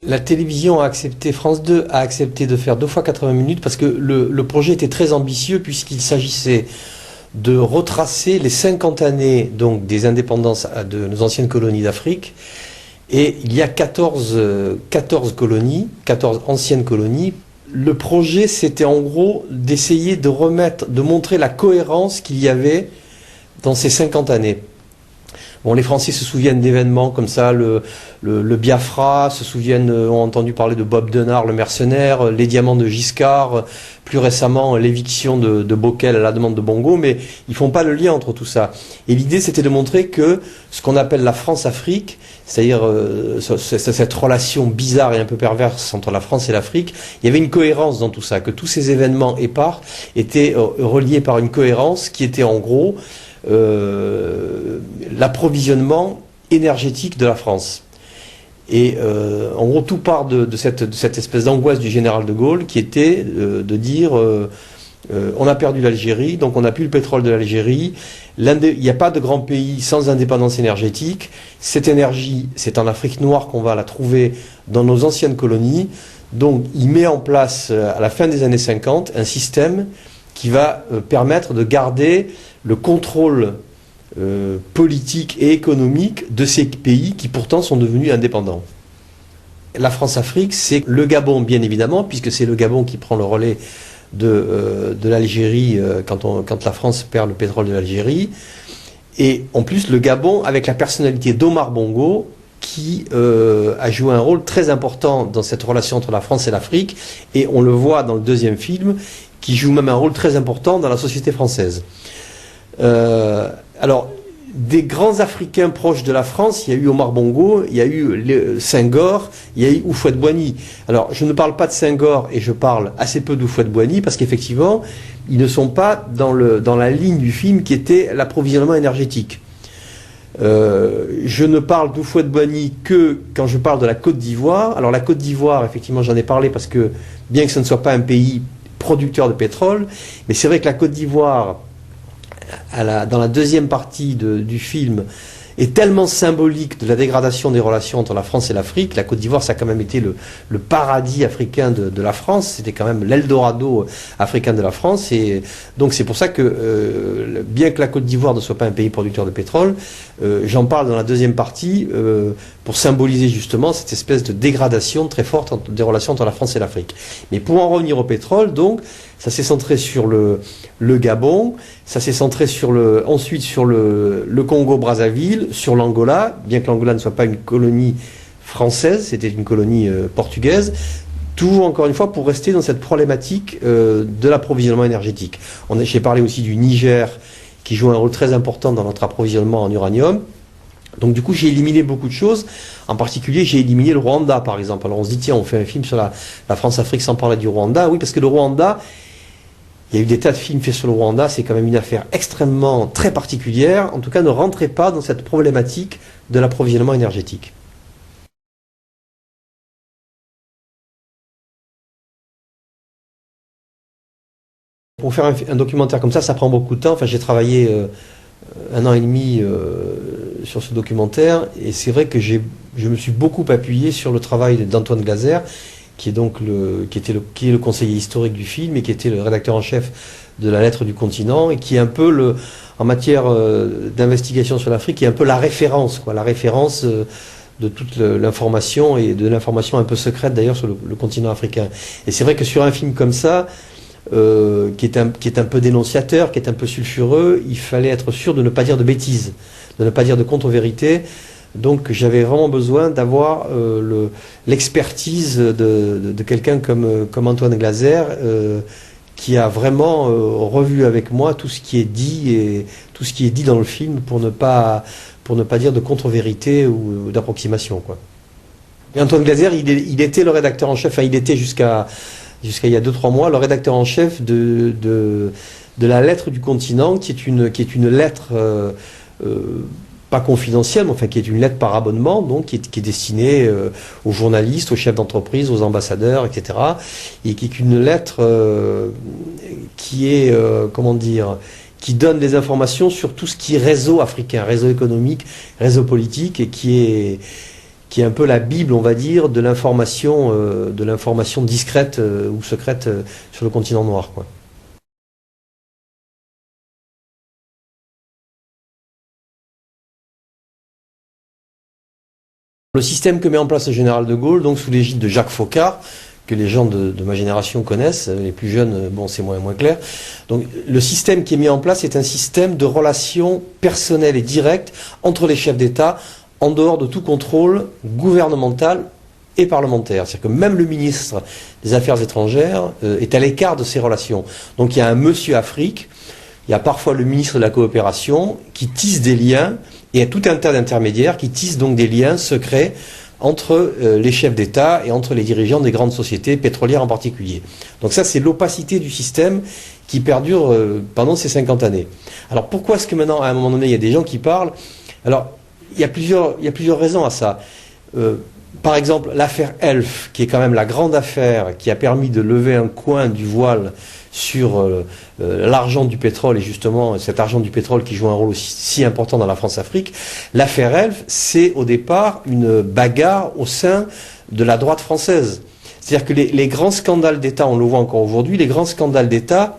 La télévision a accepté, France 2 a accepté de faire 2 fois 80 minutes parce que le projet était très ambitieux puisqu'il s'agissait de retracer les 50 années donc, des indépendances de nos anciennes colonies d'Afrique. Et il y a 14 colonies, 14 anciennes colonies. Le projet, c'était en gros d'essayer de montrer la cohérence qu'il y avait dans ces 50 années. Bon, les Français se souviennent d'événements comme ça, le Biafra, ont entendu parler de Bob Denard, le mercenaire, les diamants de Giscard, plus récemment l'éviction de Bockel à la demande de Bongo, mais ils font pas le lien entre tout ça. Et l'idée, c'était de montrer que ce qu'on appelle la France-Afrique, c'est-à-dire cette relation bizarre et un peu perverse entre la France et l'Afrique, il y avait une cohérence dans tout ça, que tous ces événements épars étaient reliés par une cohérence qui était en gros l'approvisionnement énergétique de la France. Et en gros, tout part de cette espèce d'angoisse du général de Gaulle qui était de dire on a perdu l'Algérie, donc on n'a plus le pétrole de l'Algérie, il n'y a pas de grand pays sans indépendance énergétique, cette énergie, c'est en Afrique noire qu'on va la trouver dans nos anciennes colonies, donc il met en place à la fin des années 50 un système qui va permettre de garder le contrôle politique et économique de ces pays qui pourtant sont devenus indépendants. La France-Afrique, c'est le Gabon bien évidemment, puisque c'est le Gabon qui prend le relais de l'Algérie quand la France perd le pétrole de l'Algérie. Et en plus le Gabon avec la personnalité d'Omar Bongo qui a joué un rôle très important dans cette relation entre la France et l'Afrique. Et on le voit dans le deuxième film, qui joue même un rôle très important dans la société française. Alors, des grands Africains proches de la France, il y a eu Omar Bongo, il y a eu Senghor, il y a eu Houphouët-Boigny. Alors, je ne parle pas de Senghor et je parle assez peu d'Houphouët-Boigny parce qu'effectivement, ils ne sont pas dans la ligne du film qui était l'approvisionnement énergétique. Je ne parle d'Houphouët-Boigny que quand je parle de la Côte d'Ivoire. Alors, la Côte d'Ivoire, effectivement, j'en ai parlé parce que, bien que ce ne soit pas un pays producteur de pétrole, mais c'est vrai que la Côte d'Ivoire, dans la deuxième partie du film, est tellement symbolique de la dégradation des relations entre la France et l'Afrique. La Côte d'Ivoire, ça a quand même été le paradis africain de la France. C'était quand même l'Eldorado africain de la France. Et donc c'est pour ça que, bien que la Côte d'Ivoire ne soit pas un pays producteur de pétrole, j'en parle dans la deuxième partie pour symboliser justement cette espèce de dégradation très forte des relations entre la France et l'Afrique. Mais pour en revenir au pétrole, donc, ça s'est centré sur le Gabon, ça s'est centré ensuite sur le Congo-Brazzaville, sur l'Angola, bien que l'Angola ne soit pas une colonie française, c'était une colonie portugaise, toujours encore une fois pour rester dans cette problématique de l'approvisionnement énergétique. J'ai parlé aussi du Niger, qui joue un rôle très important dans notre approvisionnement en uranium. Donc du coup, j'ai éliminé beaucoup de choses. En particulier, j'ai éliminé le Rwanda, par exemple. Alors on se dit, tiens, on fait un film sur la France-Afrique sans parler du Rwanda. Oui, parce que le Rwanda, il y a eu des tas de films faits sur le Rwanda. C'est quand même une affaire extrêmement, très particulière. En tout cas, ne rentrez pas dans cette problématique de l'approvisionnement énergétique. Pour faire un documentaire comme ça prend beaucoup de temps. Enfin, j'ai travaillé 1 an et demi sur ce documentaire, et c'est vrai que je me suis beaucoup appuyé sur le travail d'Antoine Glaser, qui est donc qui est le conseiller historique du film et qui était le rédacteur en chef de la Lettre du Continent, et qui est un peu en matière d'investigation sur l'Afrique, qui est un peu la référence de toute l'information, et de l'information un peu secrète d'ailleurs sur le continent africain. Et c'est vrai que sur un film comme ça, qui est un peu dénonciateur, qui est un peu sulfureux, il fallait être sûr de ne pas dire de bêtises, de ne pas dire de contre-vérité. Donc j'avais vraiment besoin d'avoir l'expertise de quelqu'un comme Antoine Glaser, qui a vraiment revu avec moi tout ce qui est dit et tout ce qui est dit dans le film pour ne pas dire de contre-vérité ou d'approximation, quoi. Et Antoine Glaser, il était le rédacteur en chef, enfin il était jusqu'à il y a 2-3 mois, le rédacteur en chef de la Lettre du Continent, qui est une lettre pas confidentielle, mais enfin qui est une lettre par abonnement, donc qui est destinée aux journalistes, aux chefs d'entreprise, aux ambassadeurs, etc. Et qui est une lettre qui est, qui donne des informations sur tout ce qui est réseau africain, réseau économique, réseau politique, et qui qui est un peu la Bible, on va dire, de l'information discrète ou secrète sur le continent noir, quoi. Le système que met en place le général de Gaulle, donc sous l'égide de Jacques Foccart, que les gens de ma génération connaissent, les plus jeunes, bon, c'est moins clair. Donc, le système qui est mis en place est un système de relations personnelles et directes entre les chefs d'État, en dehors de tout contrôle gouvernemental et parlementaire. C'est-à-dire que même le ministre des Affaires étrangères est à l'écart de ces relations. Donc, il y a un monsieur Afrique, il y a parfois le ministre de la Coopération qui tisse des liens, et il y a tout un tas d'intermédiaires qui tissent donc des liens secrets entre les chefs d'État et entre les dirigeants des grandes sociétés pétrolières en particulier. Donc ça, c'est l'opacité du système qui perdure pendant ces 50 années. Alors pourquoi est-ce que maintenant, à un moment donné, il y a des gens qui parlent? Alors, il y a plusieurs raisons à ça. Par exemple, l'affaire Elf, qui est quand même la grande affaire qui a permis de lever un coin du voile sur l'argent du pétrole, et justement cet argent du pétrole qui joue un rôle aussi si important dans la France-Afrique. L'affaire Elf, c'est au départ une bagarre au sein de la droite française. C'est-à-dire que les grands scandales d'État, on le voit encore aujourd'hui, les grands scandales d'État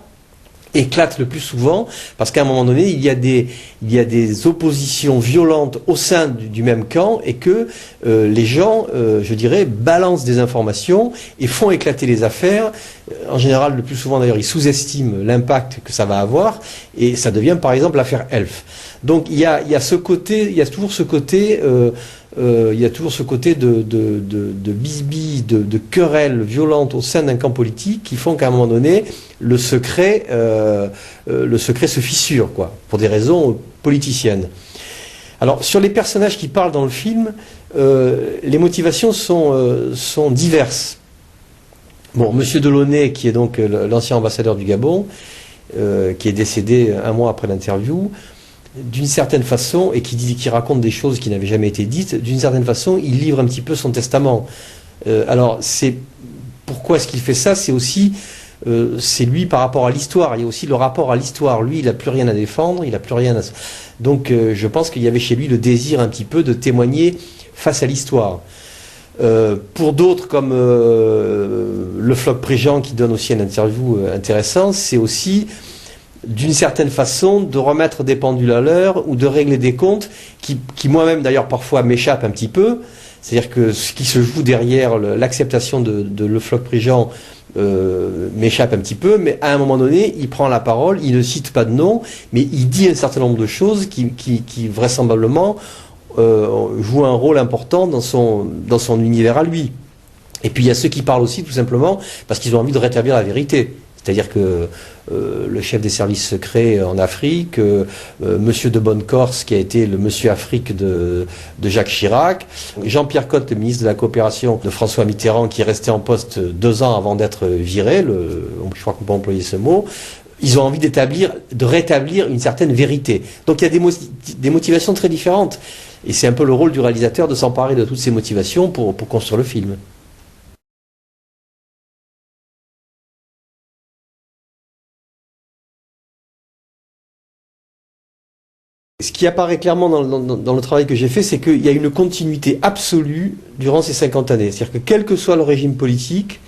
éclatent le plus souvent parce qu'à un moment donné, il y a des oppositions violentes au sein du même camp et que les gens, je dirais, balancent des informations et font éclater les affaires. En général, le plus souvent d'ailleurs, ils sous-estiment l'impact que ça va avoir et ça devient par exemple l'affaire Elf. Donc il y a ce côté, il y a toujours ce côté de bisbille, de querelles violentes au sein d'un camp politique qui font qu'à un moment donné, le secret se fissure, quoi, pour des raisons politiciennes. Alors, sur les personnages qui parlent dans le film, les motivations sont diverses. Bon, Monsieur Delaunay, qui est donc l'ancien ambassadeur du Gabon, qui est décédé un mois après l'interview, d'une certaine façon, et qui raconte des choses qui n'avaient jamais été dites, d'une certaine façon, il livre un petit peu son testament. Alors, pourquoi est-ce qu'il fait ça? C'est aussi, c'est lui par rapport à l'histoire. Il y a aussi le rapport à l'histoire. Lui, il n'a plus rien à défendre, il n'a plus rien à... Donc, je pense qu'il y avait chez lui le désir un petit peu de témoigner face à l'histoire. Pour d'autres, comme le Floch Préjean, qui donne aussi une interview intéressante, c'est aussi d'une certaine façon de remettre des pendules à l'heure ou de régler des comptes qui moi-même d'ailleurs parfois m'échappent un petit peu. C'est-à-dire que ce qui se joue derrière l'acceptation de le Floch Préjean m'échappe un petit peu, mais à un moment donné, il prend la parole, il ne cite pas de nom, mais il dit un certain nombre de choses qui vraisemblablement jouent un rôle important dans son univers à lui. Et puis il y a ceux qui parlent aussi tout simplement parce qu'ils ont envie de rétablir la vérité. C'est-à-dire que le chef des services secrets en Afrique, Monsieur de Bonnecorse, qui a été le Monsieur Afrique de Jacques Chirac, Jean-Pierre Cotte, le ministre de la Coopération de François Mitterrand, qui est resté en poste 2 ans avant d'être viré, je crois qu'on peut employer ce mot, ils ont envie de rétablir une certaine vérité. Donc il y a des motivations très différentes. Et c'est un peu le rôle du réalisateur de s'emparer de toutes ces motivations pour construire le film. Ce qui apparaît clairement dans le travail que j'ai fait, c'est qu'il y a une continuité absolue durant ces 50 années. C'est-à-dire que quel que soit le régime politique,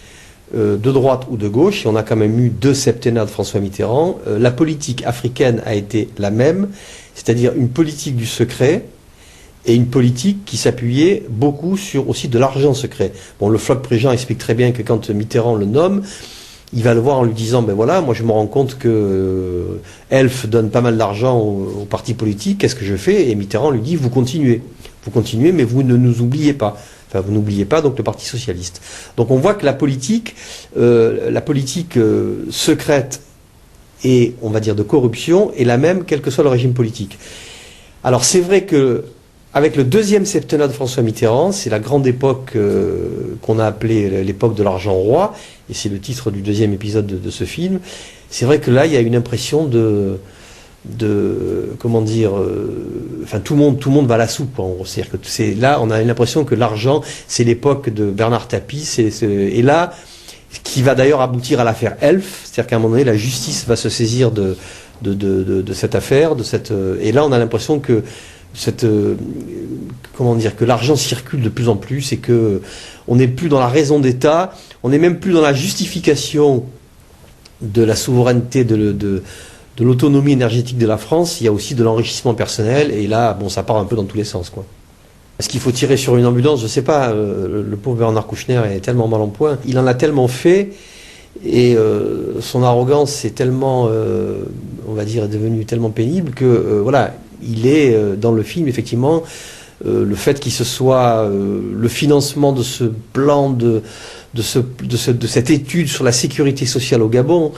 de droite ou de gauche, et on a quand même eu 2 septennats de François Mitterrand, la politique africaine a été la même, c'est-à-dire une politique du secret et une politique qui s'appuyait beaucoup sur aussi de l'argent secret. Bon, le Floch Préjean explique très bien que quand Mitterrand le nomme, il va le voir en lui disant, ben voilà, moi je me rends compte que Elf donne pas mal d'argent aux partis politiques, qu'est-ce que je fais? Et Mitterrand lui dit, vous continuez, mais vous ne nous oubliez pas. Enfin, vous n'oubliez pas donc le Parti socialiste. Donc on voit que la politique secrète et, on va dire, de corruption est la même, quel que soit le régime politique. Alors c'est vrai que avec le 2e septennat de François Mitterrand, c'est la grande époque qu'on a appelée l'époque de l'argent roi, et c'est le titre du 2e épisode de ce film. C'est vrai que là, il y a une impression comment dire, enfin tout le monde va à la soupe, quoi, en gros. C'est-à-dire que là, on a l'impression que l'argent, c'est l'époque de Bernard Tapie, et là, qui va d'ailleurs aboutir à l'affaire Elf, c'est-à-dire qu'à un moment donné, la justice va se saisir de cette affaire, et là, on a l'impression que comment dire, que l'argent circule de plus en plus et que on n'est plus dans la raison d'État, on n'est même plus dans la justification de la souveraineté, de l'autonomie énergétique de la France. Il y a aussi de l'enrichissement personnel et là, bon, ça part un peu dans tous les sens, quoi. Est-ce qu'il faut tirer sur une ambulance? Je sais pas. Le pauvre Bernard Kouchner est tellement mal en point. Il en a tellement fait et son arrogance est tellement, on va dire, est devenue tellement pénible que voilà, il est dans le film effectivement le fait qu'il se soit le financement de ce plan de cette étude sur la sécurité sociale au Gabon.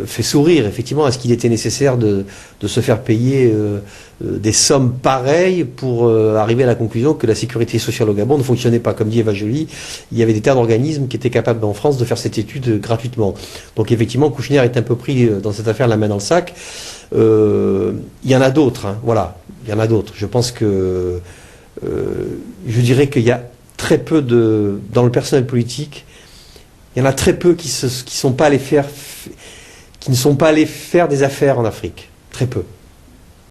Fait sourire, effectivement. Est-ce qu'il était nécessaire de se faire payer des sommes pareilles pour arriver à la conclusion que la sécurité sociale au Gabon ne fonctionnait pas? Comme dit Eva Joly, il y avait des tas d'organismes qui étaient capables en France de faire cette étude gratuitement. Donc effectivement, Kouchner est un peu pris dans cette affaire la main dans le sac. Il y en a d'autres, hein, voilà, il y en a d'autres. Je pense que je dirais qu'il y a très peu dans le personnel politique, il y en a très peu qui ne sont pas allés faire des affaires en Afrique. Très peu.